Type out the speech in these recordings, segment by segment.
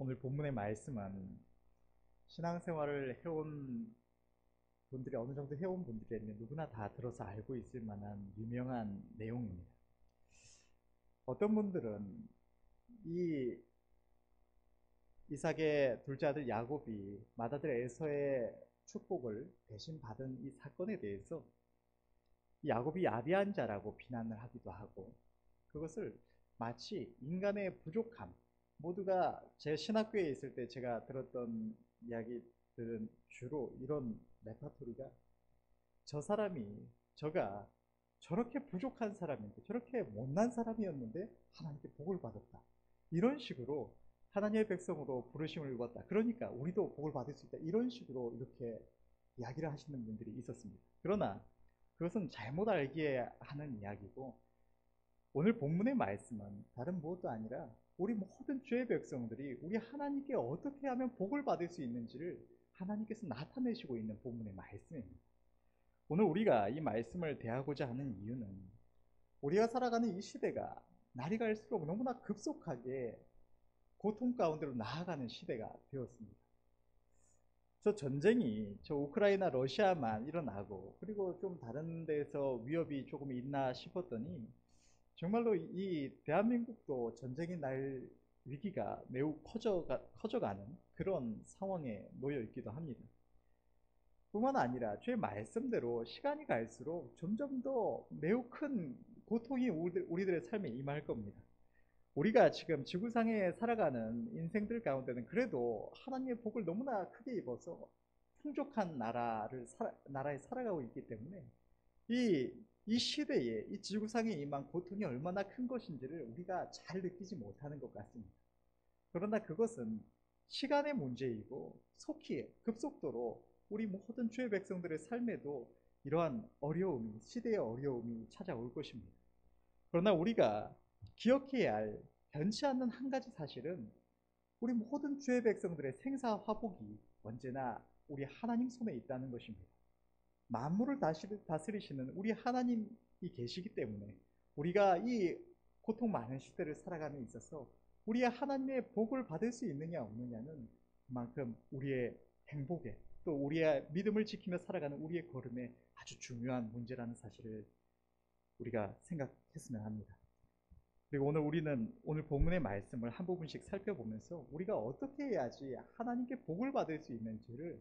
오늘 본문의 말씀은 신앙생활을 해온 분들이 어느 정도 해온 분들이라면 누구나 다 들어서 알고 있을 만한 유명한 내용입니다. 어떤 분들은 이 이삭의 둘째 아들 야곱이 맏아들 에서의 축복을 대신 받은 이 사건에 대해서 야곱이 야비한 자라고 비난을 하기도 하고, 그것을 마치 인간의 부족함, 모두가 제 신학교에 있을 때 제가 들었던 이야기들은 주로 이런 레파토리가, 저가 저렇게 부족한 사람인데, 저렇게 못난 사람이었는데 하나님께 복을 받았다, 이런 식으로 하나님의 백성으로 부르심을 입었다, 그러니까 우리도 복을 받을 수 있다, 이런 식으로 이렇게 이야기를 하시는 분들이 있었습니다. 그러나 그것은 잘못 알게 하는 이야기고, 오늘 본문의 말씀은 다른 무엇도 아니라 우리 모든 죄의 백성들이 우리 하나님께 어떻게 하면 복을 받을 수 있는지를 하나님께서 나타내시고 있는 본문의 말씀입니다. 오늘 우리가 이 말씀을 대하고자 하는 이유는, 우리가 살아가는 이 시대가 날이 갈수록 너무나 급속하게 고통 가운데로 나아가는 시대가 되었습니다. 저 우크라이나 러시아만 일어나고, 그리고 좀 다른 데서 위협이 조금 있나 싶었더니 정말로 이 대한민국도 전쟁이 날 위기가 매우 커져가는 그런 상황에 놓여 있기도 합니다. 뿐만 아니라 주의 말씀대로 시간이 갈수록 점점 더 매우 큰 고통이 우리들의 삶에 임할 겁니다. 우리가 지금 지구상에 살아가는 인생들 가운데는 그래도 하나님의 복을 너무나 크게 입어서 풍족한 나라에 살아가고 있기 때문에 이 시대에 이 지구상에 임한 고통이 얼마나 큰 것인지를 우리가 잘 느끼지 못하는 것 같습니다. 그러나 그것은 시간의 문제이고, 속히 급속도로 우리 모든 주의 백성들의 삶에도 이러한 시대의 어려움이 찾아올 것입니다. 그러나 우리가 기억해야 할 변치 않는 한 가지 사실은, 우리 모든 주의 백성들의 생사화복이 언제나 우리 하나님 손에 있다는 것입니다. 만물을 다스리시는 우리 하나님이 계시기 때문에 우리가 이 고통 많은 시대를 살아감에 있어서 우리의 하나님의 복을 받을 수 있느냐 없느냐는 그만큼 우리의 행복에, 또 우리의 믿음을 지키며 살아가는 우리의 걸음에 아주 중요한 문제라는 사실을 우리가 생각했으면 합니다. 그리고 오늘 본문의 말씀을 한 부분씩 살펴보면서 우리가 어떻게 해야지 하나님께 복을 받을 수 있는지를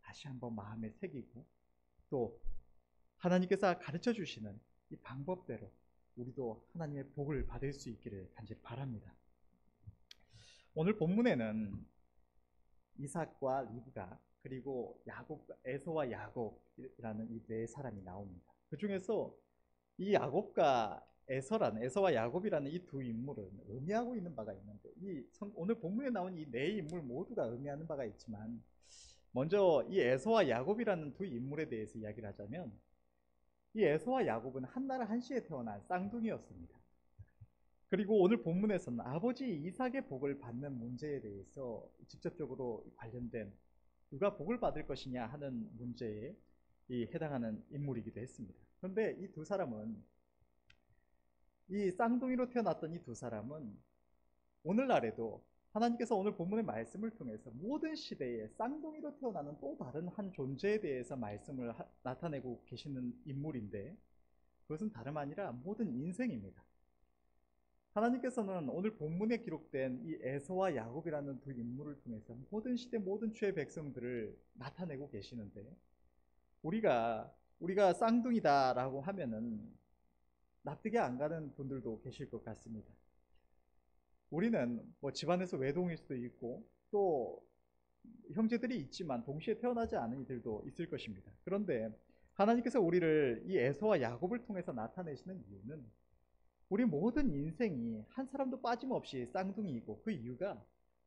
다시 한번 마음에 새기고, 또 하나님께서 가르쳐 주시는 이 방법대로 우리도 하나님의 복을 받을 수 있기를 간절히 바랍니다. 오늘 본문에는 이삭과 리브가, 그리고 에서와 야곱이라는 이 네 사람이 나옵니다. 그 중에서 이 에서와 야곱이라는 이 두 인물은 의미하고 있는 바가 있는데, 오늘 본문에 나온 이 네 인물 모두가 의미하는 바가 있지만, 먼저 이 에서와 야곱이라는 두 인물에 대해서 이야기를 하자면, 이 에서와 야곱은 한나라 한시에 태어난 쌍둥이였습니다. 그리고 오늘 본문에서는 아버지 이삭의 복을 받는 문제에 대해서 직접적으로 관련된, 누가 복을 받을 것이냐 하는 문제에 해당하는 인물이기도 했습니다. 그런데 이 쌍둥이로 태어났던 이 두 사람은 오늘날에도 하나님께서 오늘 본문의 말씀을 통해서 모든 시대에 쌍둥이로 태어나는 또 다른 한 존재에 대해서 말씀을 나타내고 계시는 인물인데, 그것은 다름 아니라 모든 인생입니다. 하나님께서는 오늘 본문에 기록된 이 에서와 야곱이라는 두 인물을 통해서 모든 시대 모든 주의 백성들을 나타내고 계시는데, 우리가 쌍둥이다라고 하면은 납득이 안 가는 분들도 계실 것 같습니다. 우리는 뭐 집안에서 외동일 수도 있고, 또 형제들이 있지만 동시에 태어나지 않은 이들도 있을 것입니다. 그런데 하나님께서 우리를 이 에서와 야곱을 통해서 나타내시는 이유는, 우리 모든 인생이 한 사람도 빠짐없이 쌍둥이이고, 그 이유가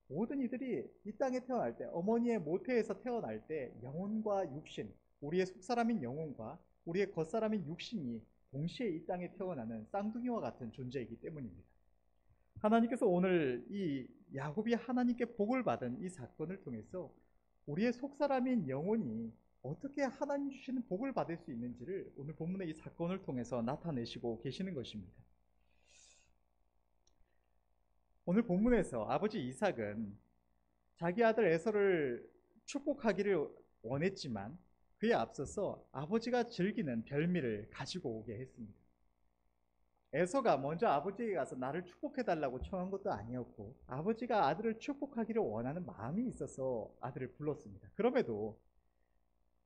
모든 이들이 이 땅에 태어날 때, 어머니의 모태에서 태어날 때 영혼과 육신, 우리의 속사람인 영혼과 우리의 겉사람인 육신이 동시에 이 땅에 태어나는 쌍둥이와 같은 존재이기 때문입니다. 하나님께서 오늘 이 야곱이 하나님께 복을 받은 이 사건을 통해서 우리의 속사람인 영혼이 어떻게 하나님 주시는 복을 받을 수 있는지를 오늘 본문의 이 사건을 통해서 나타내시고 계시는 것입니다. 오늘 본문에서 아버지 이삭은 자기 아들 에서를 축복하기를 원했지만 그에 앞서서 아버지가 즐기는 별미를 가지고 오게 했습니다. 에서가 먼저 아버지에게 가서 나를 축복해달라고 청한 것도 아니었고 아버지가 아들을 축복하기를 원하는 마음이 있어서 아들을 불렀습니다. 그럼에도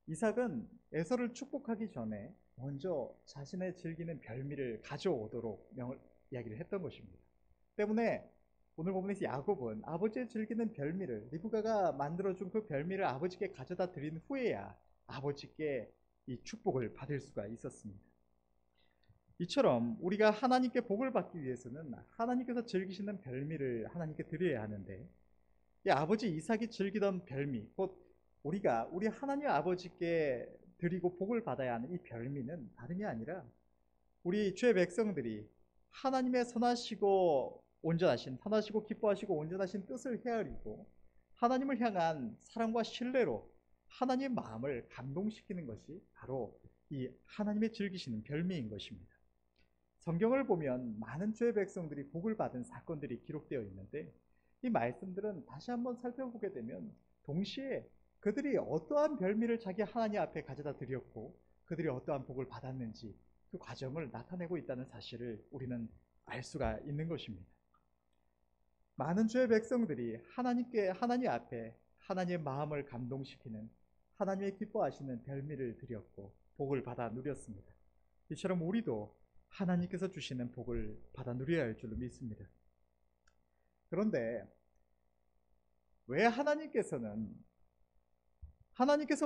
이삭은 에서를 축복하기 전에 먼저 자신의 즐기는 별미를 가져오도록 이야기를 했던 것입니다. 때문에 오늘 본문에서 야곱은 아버지의 즐기는 별미를 리브가가 만들어준 그 별미를 아버지께 가져다 드린 후에야 아버지께 이 축복을 받을 수가 있었습니다. 이처럼 우리가 하나님께 복을 받기 위해서는 하나님께서 즐기시는 별미를 하나님께 드려야 하는데 이 아버지 이삭이 즐기던 별미, 곧 우리가 우리 하나님 아버지께 드리고 복을 받아야 하는 이 별미는 다름이 아니라 우리 주의 백성들이 하나님의 선하시고 기뻐하시고 온전하신 뜻을 헤아리고 하나님을 향한 사랑과 신뢰로 하나님의 마음을 감동시키는 것이 바로 이 하나님의 즐기시는 별미인 것입니다. 성경을 보면 많은 주의 백성들이 복을 받은 사건들이 기록되어 있는데 이 말씀들은 다시 한번 살펴보게 되면 동시에 그들이 어떠한 별미를 자기 하나님 앞에 가져다 드렸고 그들이 어떠한 복을 받았는지 그 과정을 나타내고 있다는 사실을 우리는 알 수가 있는 것입니다. 많은 주의 백성들이 하나님 앞에 하나님의 마음을 감동시키는 하나님의 기뻐하시는 별미를 드렸고 복을 받아 누렸습니다. 이처럼 우리도 하나님께서 주시는 복을 받아 누려야 할 줄로 믿습니다. 그런데 왜 하나님께서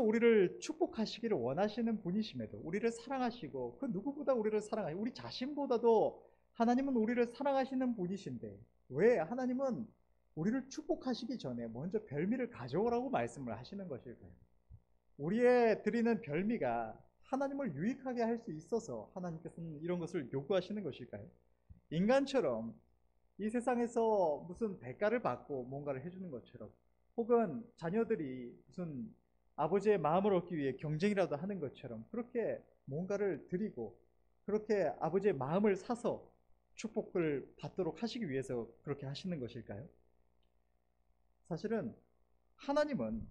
우리를 축복하시기를 원하시는 분이심에도 우리를 사랑하시고 그 누구보다 우리를 사랑하시고 우리 자신보다도 하나님은 우리를 사랑하시는 분이신데 왜 하나님은 우리를 축복하시기 전에 먼저 별미를 가져오라고 말씀을 하시는 것일까요? 우리의 드리는 별미가 하나님을 유익하게 할 수 있어서 하나님께서는 이런 것을 요구하시는 것일까요? 인간처럼 이 세상에서 무슨 대가를 받고 뭔가를 해주는 것처럼 혹은 자녀들이 무슨 아버지의 마음을 얻기 위해 경쟁이라도 하는 것처럼 그렇게 뭔가를 드리고 그렇게 아버지의 마음을 사서 축복을 받도록 하시기 위해서 그렇게 하시는 것일까요? 사실은 하나님은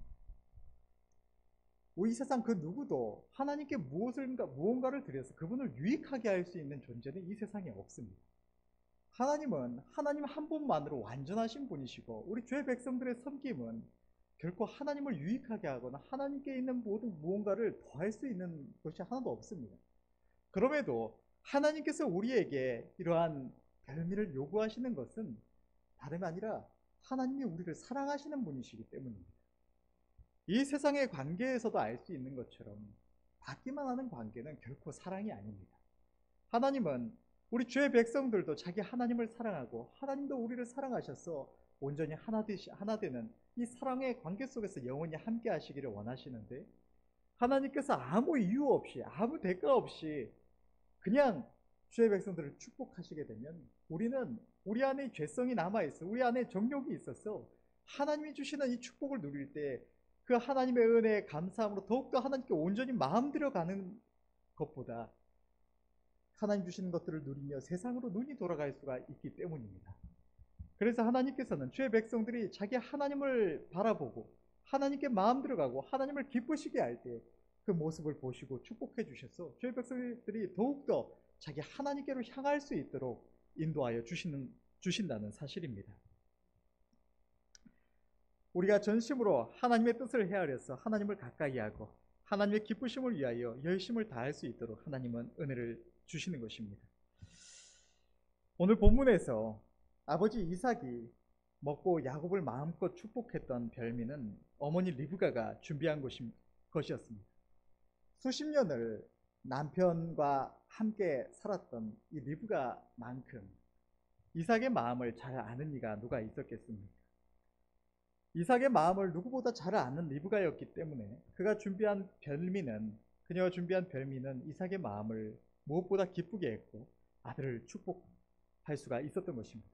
이 세상 그 누구도 하나님께 무언가를 드려서 그분을 유익하게 할 수 있는 존재는 이 세상에 없습니다. 하나님은 하나님 한 분만으로 완전하신 분이시고 우리 주의 백성들의 섬김은 결코 하나님을 유익하게 하거나 하나님께 있는 모든 무언가를 더할 수 있는 것이 하나도 없습니다. 그럼에도 하나님께서 우리에게 이러한 별미를 요구하시는 것은 다름 아니라 하나님이 우리를 사랑하시는 분이시기 때문입니다. 이 세상의 관계에서도 알 수 있는 것처럼 받기만 하는 관계는 결코 사랑이 아닙니다. 하나님은 우리 주의 백성들도 자기 하나님을 사랑하고 하나님도 우리를 사랑하셔서 온전히 하나 되는 이 사랑의 관계 속에서 영원히 함께 하시기를 원하시는데 하나님께서 아무 이유 없이 아무 대가 없이 그냥 주의 백성들을 축복하시게 되면 우리는 우리 안에 죄성이 남아있어 우리 안에 정욕이 있어서 하나님이 주시는 이 축복을 누릴 때 그 하나님의 은혜에 감사함으로 더욱더 하나님께 온전히 마음 들어가는 것보다 하나님 주시는 것들을 누리며 세상으로 눈이 돌아갈 수가 있기 때문입니다. 그래서 하나님께서는 주의 백성들이 자기 하나님을 바라보고 하나님께 마음 들어가고 하나님을 기쁘시게 할 때 그 모습을 보시고 축복해 주셔서 주의 백성들이 더욱더 자기 하나님께로 향할 수 있도록 인도하여 주신다는 사실입니다. 우리가 전심으로 하나님의 뜻을 헤아려서 하나님을 가까이 하고 하나님의 기쁘심을 위하여 열심을 다할 수 있도록 하나님은 은혜를 주시는 것입니다. 오늘 본문에서 아버지 이삭이 먹고 야곱을 마음껏 축복했던 별미는 어머니 리브가가 준비한 것이었습니다. 수십 년을 남편과 함께 살았던 이 리브가만큼 이삭의 마음을 잘 아는 이가 누가 있었겠습니까? 이삭의 마음을 누구보다 잘 아는 리브가였기 때문에 그녀가 준비한 별미는 이삭의 마음을 무엇보다 기쁘게 했고 아들을 축복할 수가 있었던 것입니다.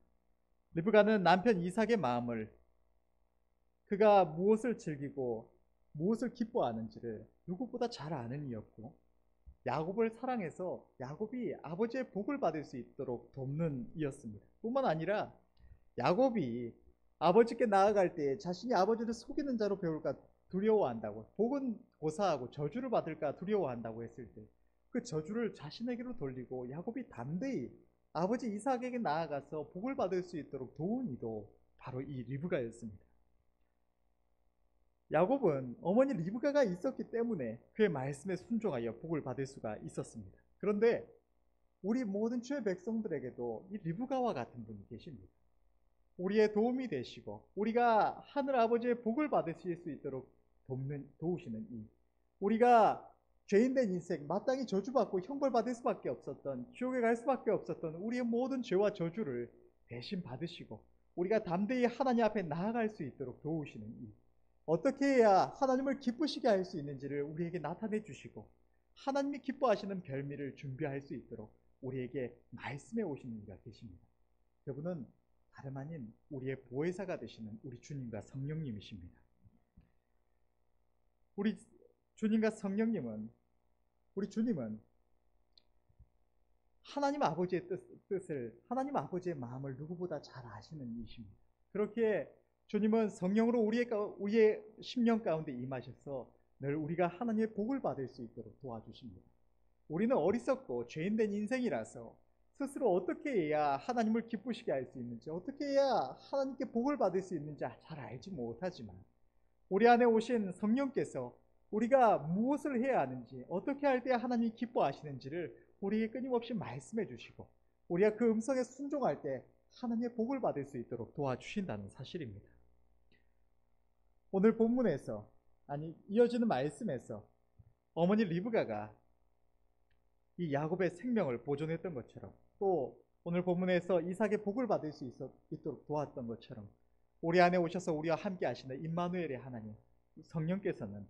리브가는 남편 이삭의 마음을 그가 무엇을 즐기고 무엇을 기뻐하는지를 누구보다 잘 아는 이였고 야곱을 사랑해서 야곱이 아버지의 복을 받을 수 있도록 돕는 이였습니다. 뿐만 아니라 야곱이 아버지께 나아갈 때 자신이 아버지를 속이는 자로 배울까 두려워한다고, 복은 고사하고 저주를 받을까 두려워한다고 했을 때 그 저주를 자신에게로 돌리고 야곱이 담대히 아버지 이삭에게 나아가서 복을 받을 수 있도록 도운 이도 바로 이 리브가였습니다. 야곱은 어머니 리브가가 있었기 때문에 그의 말씀에 순종하여 복을 받을 수가 있었습니다. 그런데 우리 모든 주의 백성들에게도 이 리브가와 같은 분이 계십니다. 우리의 도움이 되시고 우리가 하늘 아버지의 복을 받으실 수 있도록 도우시는 이, 우리가 죄인된 인생 마땅히 저주받고 형벌받을 수밖에 없었던, 지옥에 갈 수밖에 없었던 우리의 모든 죄와 저주를 대신 받으시고 우리가 담대히 하나님 앞에 나아갈 수 있도록 도우시는 이, 어떻게 해야 하나님을 기쁘시게 할 수 있는지를 우리에게 나타내 주시고 하나님이 기뻐하시는 별미를 준비할 수 있도록 우리에게 말씀해 오시는 이가 계십니다. 그분은 다름 아닌 우리의 보혜사가 되시는 우리 주님과 성령님이십니다. 우리 주님과 성령님은, 우리 주님은 하나님 아버지의 뜻을, 하나님 아버지의 마음을 누구보다 잘 아시는 이십니다. 그렇게 주님은 성령으로 우리의 심령 가운데 임하셔서 늘 우리가 하나님의 복을 받을 수 있도록 도와주십니다. 우리는 어리석고 죄인된 인생이라서 스스로 어떻게 해야 하나님을 기쁘시게 할 수 있는지, 어떻게 해야 하나님께 복을 받을 수 있는지 잘 알지 못하지만 우리 안에 오신 성령께서 우리가 무엇을 해야 하는지, 어떻게 할 때 하나님이 기뻐하시는지를 우리에게 끊임없이 말씀해 주시고 우리가 그 음성에 순종할 때 하나님의 복을 받을 수 있도록 도와주신다는 사실입니다. 오늘 본문에서, 아니 이어지는 말씀에서 어머니 리브가가 이 야곱의 생명을 보존했던 것처럼, 또 오늘 본문에서 이삭의 복을 받을 수 있도록 도왔던 것처럼 우리 안에 오셔서 우리와 함께 하시는 임마누엘의 하나님 성령께서는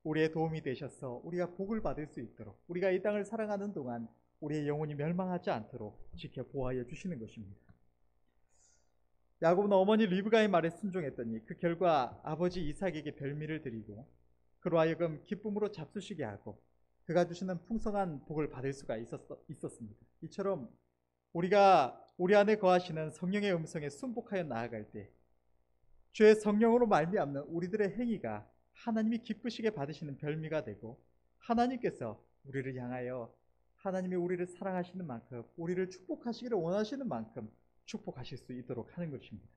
우리의 도움이 되셔서 우리가 복을 받을 수 있도록, 우리가 이 땅을 살아가는 동안 우리의 영혼이 멸망하지 않도록 지켜 보호하여 주시는 것입니다. 야곱은 어머니 리브가의 말에 순종했더니 그 결과 아버지 이삭에게 별미를 드리고 그로 하여금 기쁨으로 잡수시게 하고 그가 주시는 풍성한 복을 받을 수가 있었습니다. 이처럼 우리가 우리 안에 거하시는 성령의 음성에 순복하여 나아갈 때 주의 성령으로 말미암는 우리들의 행위가 하나님이 기쁘시게 받으시는 별미가 되고 하나님께서 우리를 향하여 하나님이 우리를 사랑하시는 만큼, 우리를 축복하시기를 원하시는 만큼 축복하실 수 있도록 하는 것입니다.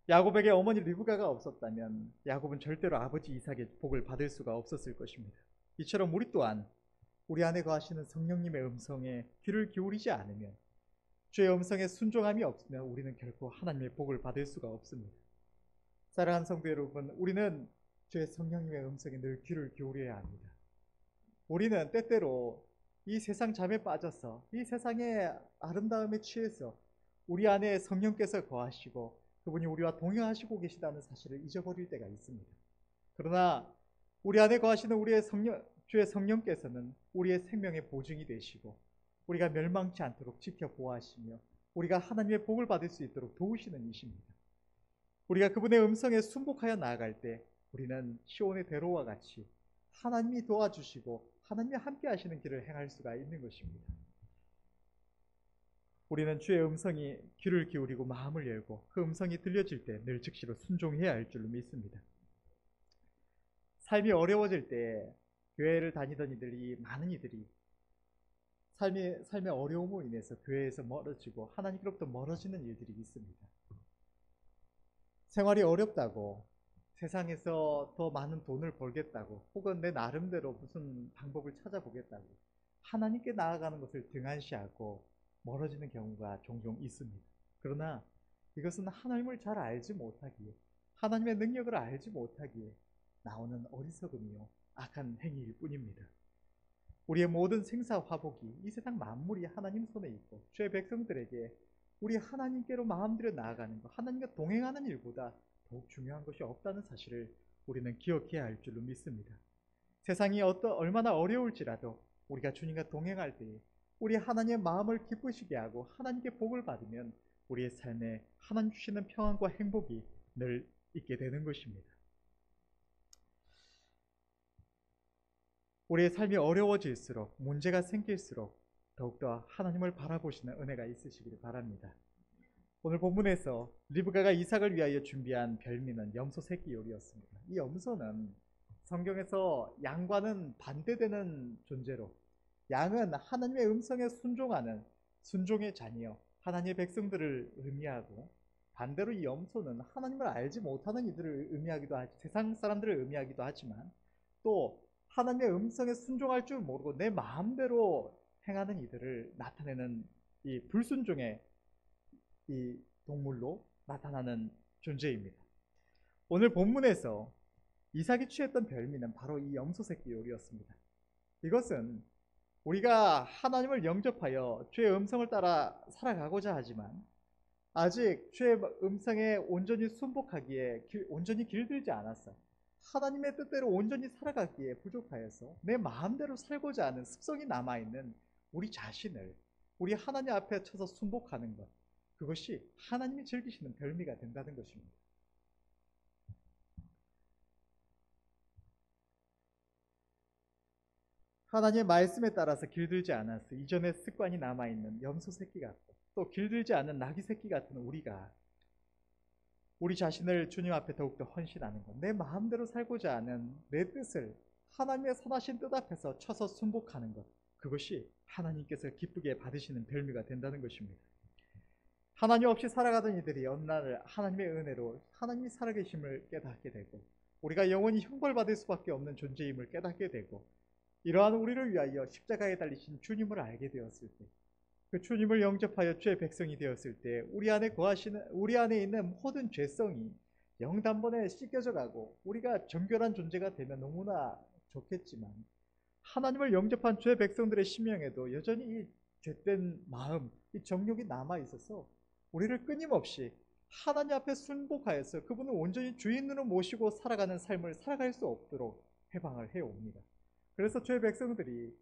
야곱에게 어머니 리브가가 없었다면 야곱은 절대로 아버지 이삭의 복을 받을 수가 없었을 것입니다. 이처럼 우리 또한 우리 안에 거하시는 성령님의 음성에 귀를 기울이지 않으면, 주의 음성에 순종함이 없으면 우리는 결코 하나님의 복을 받을 수가 없습니다. 사랑하는 성도 여러분, 우리는 주의 성령님의 음성에 늘 귀를 기울여야 합니다. 우리는 때때로 이 세상 잠에 빠져서 이 세상의 아름다움에 취해서 우리 안에 성령께서 거하시고 그분이 우리와 동행하시고 계시다는 사실을 잊어버릴 때가 있습니다. 그러나 우리 안에 거하시는 주의 성령께서는 우리의 생명의 보증이 되시고 우리가 멸망치 않도록 지켜 보호하시며 우리가 하나님의 복을 받을 수 있도록 도우시는 이십니다. 우리가 그분의 음성에 순복하여 나아갈 때 우리는 시온의 대로와 같이 하나님이 도와주시고 하나님이 함께 하시는 길을 행할 수가 있는 것입니다. 우리는 주의 음성이 귀를 기울이고 마음을 열고 그 음성이 들려질 때 늘 즉시로 순종해야 할 줄로 믿습니다. 삶이 어려워질 때 교회를 다니던 이들이, 많은 이들이 삶의 어려움으로 인해서 교회에서 멀어지고 하나님께로부터 멀어지는 일들이 있습니다. 생활이 어렵다고, 세상에서 더 많은 돈을 벌겠다고, 혹은 내 나름대로 무슨 방법을 찾아보겠다고 하나님께 나아가는 것을 등한시하고 멀어지는 경우가 종종 있습니다. 그러나 이것은 하나님을 잘 알지 못하기에, 하나님의 능력을 알지 못하기에 나오는 어리석음이요 악한 행위일 뿐입니다. 우리의 모든 생사화복이 이 세상 만물이 하나님 손에 있고 주의 백성들에게 우리 하나님께로 마음들여 나아가는 것, 하나님과 동행하는 일보다 더욱 중요한 것이 없다는 사실을 우리는 기억해야 할 줄로 믿습니다. 세상이 얼마나 어려울지라도 우리가 주님과 동행할 때 우리 하나님의 마음을 기쁘시게 하고 하나님께 복을 받으면 우리의 삶에 하나님 주시는 평안과 행복이 늘 있게 되는 것입니다. 우리의 삶이 어려워질수록, 문제가 생길수록 더욱더 하나님을 바라보시는 은혜가 있으시기를 바랍니다. 오늘 본문에서 리브가가 이삭을 위하여 준비한 별미는 염소 새끼 요리였습니다. 이 염소는 성경에서 양과는 반대되는 존재로, 양은 하나님의 음성에 순종하는 순종의 자녀, 하나님의 백성들을 의미하고, 반대로 이 염소는 하나님을 알지 못하는 이들을 의미하기도 하지, 세상 사람들을 의미하기도 하지만, 또 하나님의 음성에 순종할 줄 모르고 내 마음대로 행하는 이들을 나타내는 이 불순종의 이 동물로 나타나는 존재입니다. 오늘 본문에서 이삭이 취했던 별미는 바로 이 염소 새끼 요리였습니다. 이것은 우리가 하나님을 영접하여 주의 음성을 따라 살아가고자 하지만 아직 주의 음성에 온전히 순복하기에 온전히 길들지 않았어. 하나님의 뜻대로 온전히 살아가기에 부족하여서 내 마음대로 살고자 하는 습성이 남아있는 우리 자신을 우리 하나님 앞에 쳐서 순복하는 것, 그것이 하나님이 즐기시는 별미가 된다는 것입니다. 하나님의 말씀에 따라서 길들지 않았어. 이전의 습관이 남아있는 염소 새끼 같고, 또 길들지 않는 나귀 새끼 같은 우리가 우리 자신을 주님 앞에 더욱더 헌신하는 것, 내 마음대로 살고자 하는 내 뜻을 하나님의 선하신 뜻 앞에서 쳐서 순복하는 것, 그것이 하나님께서 기쁘게 받으시는 별미가 된다는 것입니다. 하나님 없이 살아가던 이들이 어느 날 하나님의 은혜로 하나님이 살아계심을 깨닫게 되고, 우리가 영원히 형벌받을 수밖에 없는 존재임을 깨닫게 되고, 이러한 우리를 위하여 십자가에 달리신 주님을 알게 되었을 때, 그 주님을 영접하여 주의 백성이 되었을 때 우리 안에 있는 모든 죄성이 영단번에 씻겨져 가고 우리가 정결한 존재가 되면 너무나 좋겠지만, 하나님을 영접한 주의 백성들의 심령에도 여전히 이 죄된 마음, 이 정욕이 남아 있어서 우리를 끊임없이 하나님 앞에 순복하여서 그분을 온전히 주인으로 모시고 살아가는 삶을 살아갈 수 없도록 해방을 해옵니다. 그래서 주의 백성들이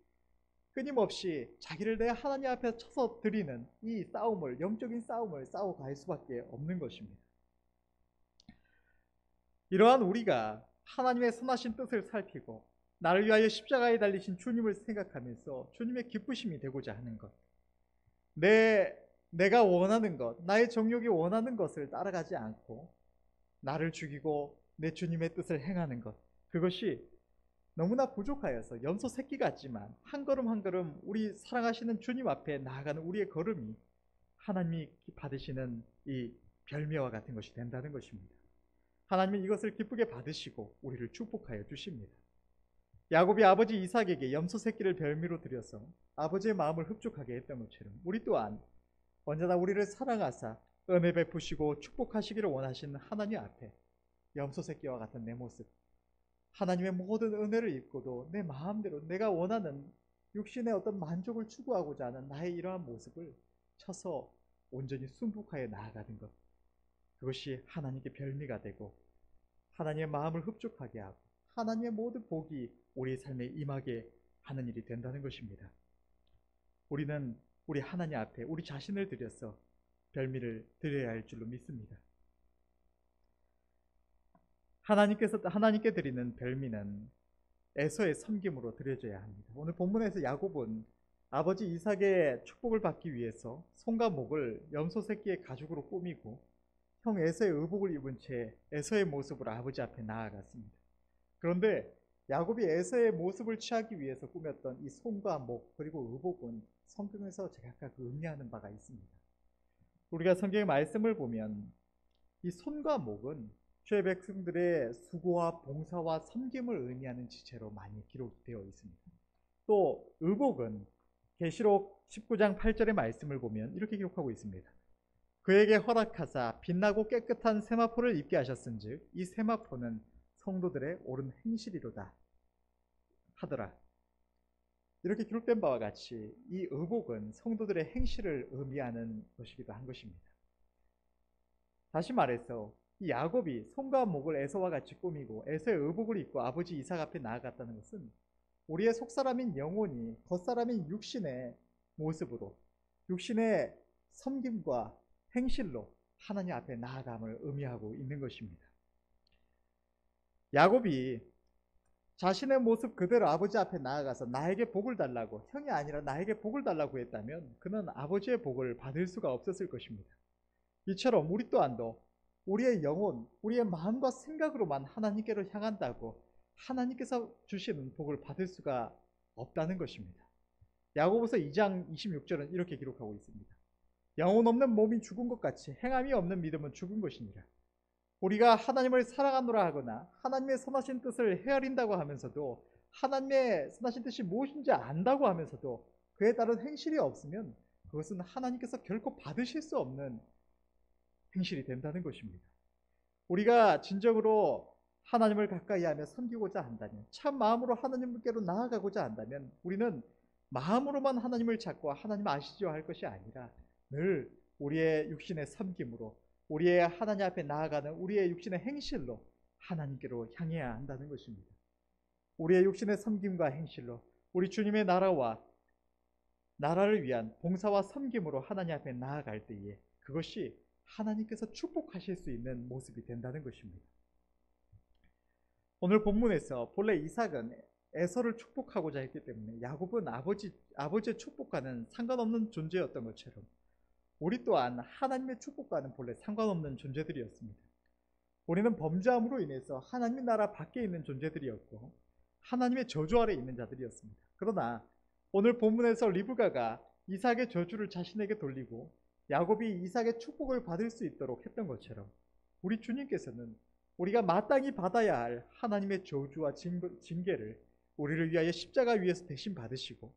끊임없이 자기를 내 하나님 앞에 쳐서 드리는 이 싸움을, 영적인 싸움을 싸워갈 수밖에 없는 것입니다. 이러한 우리가 하나님의 선하신 뜻을 살피고 나를 위하여 십자가에 달리신 주님을 생각하면서 주님의 기쁘심이 되고자 하는 것, 내가 원하는 것, 나의 정욕이 원하는 것을 따라가지 않고 나를 죽이고 내 주님의 뜻을 행하는 것, 그것이 너무나 부족하여서 염소 새끼 같지만 한 걸음 한 걸음 우리 사랑하시는 주님 앞에 나아가는 우리의 걸음이 하나님이 받으시는 이 별미와 같은 것이 된다는 것입니다. 하나님은 이것을 기쁘게 받으시고 우리를 축복하여 주십니다. 야곱이 아버지 이삭에게 염소 새끼를 별미로 드려서 아버지의 마음을 흡족하게 했던 것처럼 우리 또한 언제나 우리를 사랑하사 은혜 베푸시고 축복하시기를 원하시는 하나님 앞에 염소 새끼와 같은 내 모습, 하나님의 모든 은혜를 입고도 내 마음대로 내가 원하는 육신의 어떤 만족을 추구하고자 하는 나의 이러한 모습을 쳐서 온전히 순복하여 나아가는 것, 그것이 하나님께 별미가 되고 하나님의 마음을 흡족하게 하고 하나님의 모든 복이 우리의 삶에 임하게 하는 일이 된다는 것입니다. 우리는 우리 하나님 앞에 우리 자신을 들여서 별미를 드려야 할 줄로 믿습니다. 하나님께 드리는 별미는 에서의 섬김으로 드려져야 합니다. 오늘 본문에서 야곱은 아버지 이삭의 축복을 받기 위해서 손과 목을 염소 새끼의 가죽으로 꾸미고 형 에서의 의복을 입은 채 에서의 모습으로 아버지 앞에 나아갔습니다. 그런데 야곱이 에서의 모습을 취하기 위해서 꾸몄던 이 손과 목 그리고 의복은 성경에서 제각각 의미하는 바가 있습니다. 우리가 성경의 말씀을 보면 이 손과 목은 주의 백성들의 수고와 봉사와 섬김을 의미하는 지체로 많이 기록되어 있습니다. 또 의복은 계시록 19장 8절의 말씀을 보면 이렇게 기록하고 있습니다. 그에게 허락하사 빛나고 깨끗한 세마포를 입게 하셨은즉 이 세마포는 성도들의 옳은 행실이로다 하더라. 이렇게 기록된 바와 같이 이 의복은 성도들의 행실을 의미하는 것이기도 한 것입니다. 다시 말해서 이 야곱이 손과 목을 에서와 같이 꾸미고 에서의 의복을 입고 아버지 이삭 앞에 나아갔다는 것은 우리의 속사람인 영혼이 겉사람인 육신의 모습으로 육신의 섬김과 행실로 하나님 앞에 나아감을 의미하고 있는 것입니다. 야곱이 자신의 모습 그대로 아버지 앞에 나아가서 나에게 복을 달라고, 형이 아니라 나에게 복을 달라고 했다면 그는 아버지의 복을 받을 수가 없었을 것입니다. 이처럼 우리 또한도 우리의 영혼, 우리의 마음과 생각으로만 하나님께로 향한다고 하나님께서 주시는 복을 받을 수가 없다는 것입니다. 야고보서 2장 26절은 이렇게 기록하고 있습니다. 영혼 없는 몸이 죽은 것 같이 행함이 없는 믿음은 죽은 것이니라. 우리가 하나님을 사랑하노라 하거나 하나님의 선하신 뜻을 헤아린다고 하면서도, 하나님의 선하신 뜻이 무엇인지 안다고 하면서도 그에 따른 행실이 없으면 그것은 하나님께서 결코 받으실 수 없는 행실이 된다는 것입니다. 우리가 진정으로 하나님을 가까이 하며 섬기고자 한다면, 참 마음으로 하나님께로 나아가고자 한다면, 우리는 마음으로만 하나님을 찾고 하나님 아시죠 할 것이 아니라 늘 우리의 육신의 섬김으로, 우리의 하나님 앞에 나아가는 우리의 육신의 행실로 하나님께로 향해야 한다는 것입니다. 우리의 육신의 섬김과 행실로 우리 주님의 나라를 위한 봉사와 섬김으로 하나님 앞에 나아갈 때에 그것이 하나님께서 축복하실 수 있는 모습이 된다는 것입니다. 오늘 본문에서 본래 이삭은 에서를 축복하고자 했기 때문에 야곱은 아버지의 축복과는 상관없는 존재였던 것처럼 우리 또한 하나님의 축복과는 본래 상관없는 존재들이었습니다. 우리는 범죄함으로 인해서 하나님의 나라 밖에 있는 존재들이었고 하나님의 저주 아래 있는 자들이었습니다. 그러나 오늘 본문에서 리브가가 이삭의 저주를 자신에게 돌리고 야곱이 이삭의 축복을 받을 수 있도록 했던 것처럼 우리 주님께서는 우리가 마땅히 받아야 할 하나님의 저주와 징계를 우리를 위하여 십자가 위에서 대신 받으시고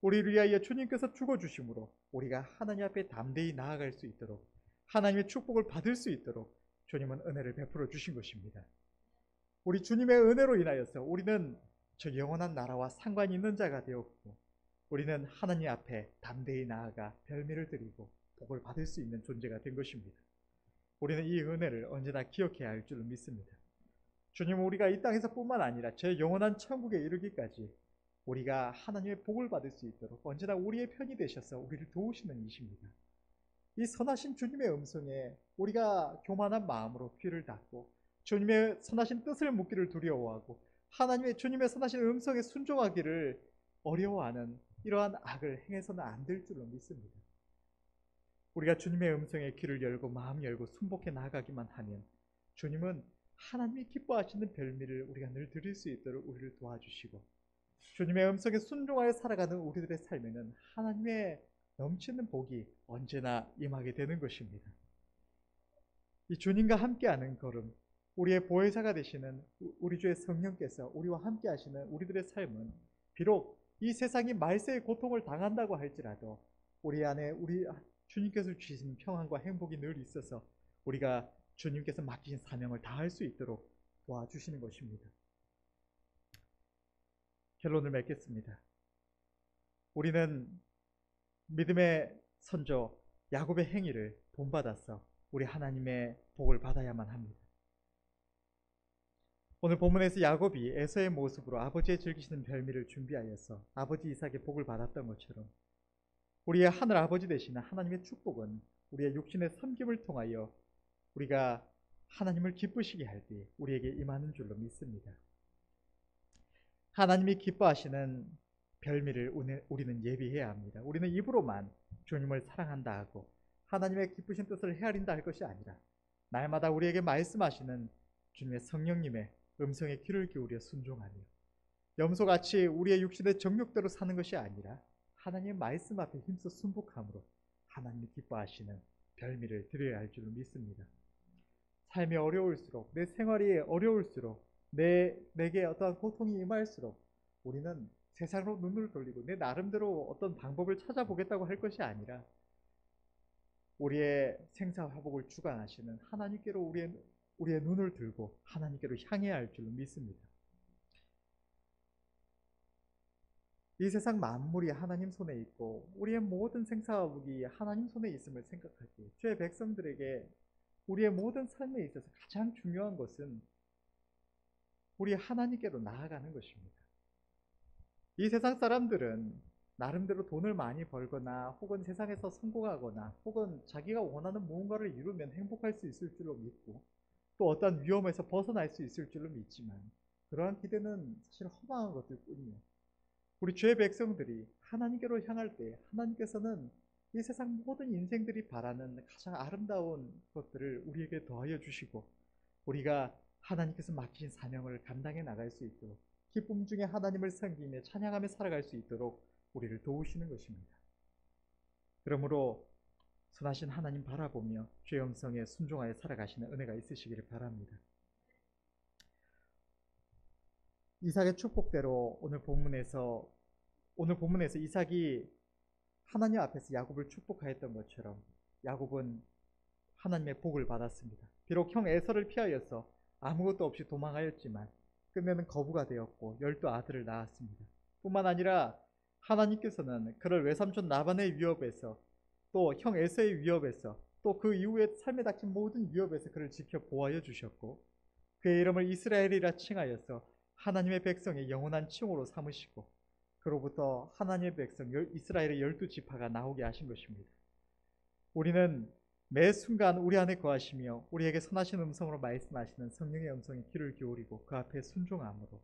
우리를 위하여 주님께서 죽어주심으로 우리가 하나님 앞에 담대히 나아갈 수 있도록, 하나님의 축복을 받을 수 있도록 주님은 은혜를 베풀어 주신 것입니다. 우리 주님의 은혜로 인하여서 우리는 저 영원한 나라와 상관이 있는 자가 되었고 우리는 하나님 앞에 담대히 나아가 별미를 드리고 복을 받을 수 있는 존재가 된 것입니다. 우리는 이 은혜를 언제나 기억해야 할 줄로 믿습니다. 주님은 우리가 이 땅에서 뿐만 아니라 저 영원한 천국에 이르기까지 우리가 하나님의 복을 받을 수 있도록 언제나 우리의 편이 되셔서 우리를 도우시는 이십니다. 이 선하신 주님의 음성에 우리가 교만한 마음으로 귀를 닫고 주님의 선하신 뜻을 묻기를 두려워하고 주님의 선하신 음성에 순종하기를 어려워하는 이러한 악을 행해서는 안 될 줄로 믿습니다. 우리가 주님의 음성에 귀를 열고 마음 열고 순복해 나아가기만 하면 주님은 하나님이 기뻐하시는 별미를 우리가 늘 드릴 수 있도록 우리를 도와주시고 주님의 음성에 순종하여 살아가는 우리들의 삶에는 하나님의 넘치는 복이 언제나 임하게 되는 것입니다. 이 주님과 함께하는 걸음, 우리의 보혜사가 되시는 우리 주의 성령께서 우리와 함께 하시는 우리들의 삶은 비록 이 세상이 말세의 고통을 당한다고 할지라도 우리 안에 우리 주님께서 주시는 평안과 행복이 늘 있어서 우리가 주님께서 맡기신 사명을 다할 수 있도록 도와주시는 것입니다. 결론을 맺겠습니다. 우리는 믿음의 선조 야곱의 행위를 본받아서 우리 하나님의 복을 받아야만 합니다. 오늘 본문에서 야곱이 에서의 모습으로 아버지의 즐기시는 별미를 준비하여서 아버지 이삭의 복을 받았던 것처럼 우리의 하늘 아버지 되시는 하나님의 축복은 우리의 육신의 섬김을 통하여 우리가 하나님을 기쁘시게 할 때 우리에게 임하는 줄로 믿습니다. 하나님이 기뻐하시는 별미를 우리는 예비해야 합니다. 우리는 입으로만 주님을 사랑한다 하고 하나님의 기쁘신 뜻을 헤아린다 할 것이 아니라 날마다 우리에게 말씀하시는 주님의 성령님의 음성에 귀를 기울여 순종하며 염소같이 우리의 육신의 정욕대로 사는 것이 아니라 하나님의 말씀 앞에 힘써 순복함으로 하나님이 기뻐하시는 별미를 드려야 할 줄로 믿습니다. 삶이 어려울수록, 내 생활이 어려울수록, 내게 어떠한 고통이 임할수록 우리는 세상으로 눈을 돌리고 내 나름대로 어떤 방법을 찾아보겠다고 할 것이 아니라 우리의 생사화복을 주관하시는 하나님께로 우리의 눈을 들고 하나님께로 향해야 할 줄로 믿습니다. 이 세상 만물이 하나님 손에 있고 우리의 모든 생사화복이 하나님 손에 있음을 생각하기에 주의 백성들에게 우리의 모든 삶에 있어서 가장 중요한 것은 우리 하나님께로 나아가는 것입니다. 이 세상 사람들은 나름대로 돈을 많이 벌거나 혹은 세상에서 성공하거나 혹은 자기가 원하는 무언가를 이루면 행복할 수 있을 줄로 믿고 또 어떤 위험에서 벗어날 수 있을 줄로 믿지만 그러한 기대는 사실 허망한 것들 뿐이에요. 우리 주의 백성들이 하나님께로 향할 때 하나님께서는 이 세상 모든 인생들이 바라는 가장 아름다운 것들을 우리에게 더하여 주시고 우리가 하나님께서 맡기신 사명을 감당해 나갈 수 있도록 기쁨 중에 하나님을 섬기며 찬양하며 살아갈 수 있도록 우리를 도우시는 것입니다. 그러므로 선하신 하나님 바라보며 주의 음성에 순종하여 살아가시는 은혜가 있으시기를 바랍니다. 이삭의 축복대로 오늘 본문에서 이삭이 하나님 앞에서 야곱을 축복하였던 것처럼 야곱은 하나님의 복을 받았습니다. 비록 형 에서를 피하여서 아무것도 없이 도망하였지만 끝내는 거부가 되었고 12아들을 낳았습니다. 뿐만 아니라 하나님께서는 그를 외삼촌 라반의 위협에서 또 형 에서의 위협에서 또 그 이후에 삶에 닥친 모든 위협에서 그를 지켜 보호하여 주셨고 그의 이름을 이스라엘이라 칭하여서 하나님의 백성의 영원한 칭호로 삼으시고 그로부터 하나님의 백성 이스라엘의 12지파가 나오게 하신 것입니다. 우리는 매 순간 우리 안에 거하시며 우리에게 선하신 음성으로 말씀하시는 성령의 음성에 귀를 기울이고 그 앞에 순종함으로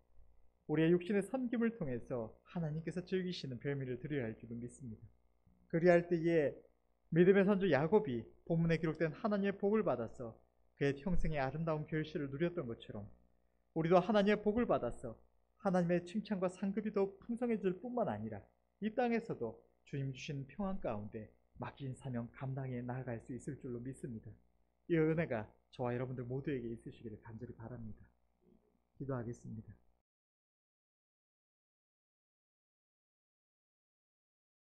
우리의 육신의 섬김을 통해서 하나님께서 즐기시는 별미를 드려야 할 줄을 믿습니다. 그리할 때에 믿음의 선조 야곱이 본문에 기록된 하나님의 복을 받아서 그의 평생의 아름다운 결실을 누렸던 것처럼 우리도 하나님의 복을 받아서 하나님의 칭찬과 상급이 더욱 풍성해질 뿐만 아니라 이 땅에서도 주님 주신 평안 가운데 맡긴 사명 감당해 나아갈 수 있을 줄로 믿습니다. 이 은혜가 저와 여러분들 모두에게 있으시기를 간절히 바랍니다. 기도하겠습니다.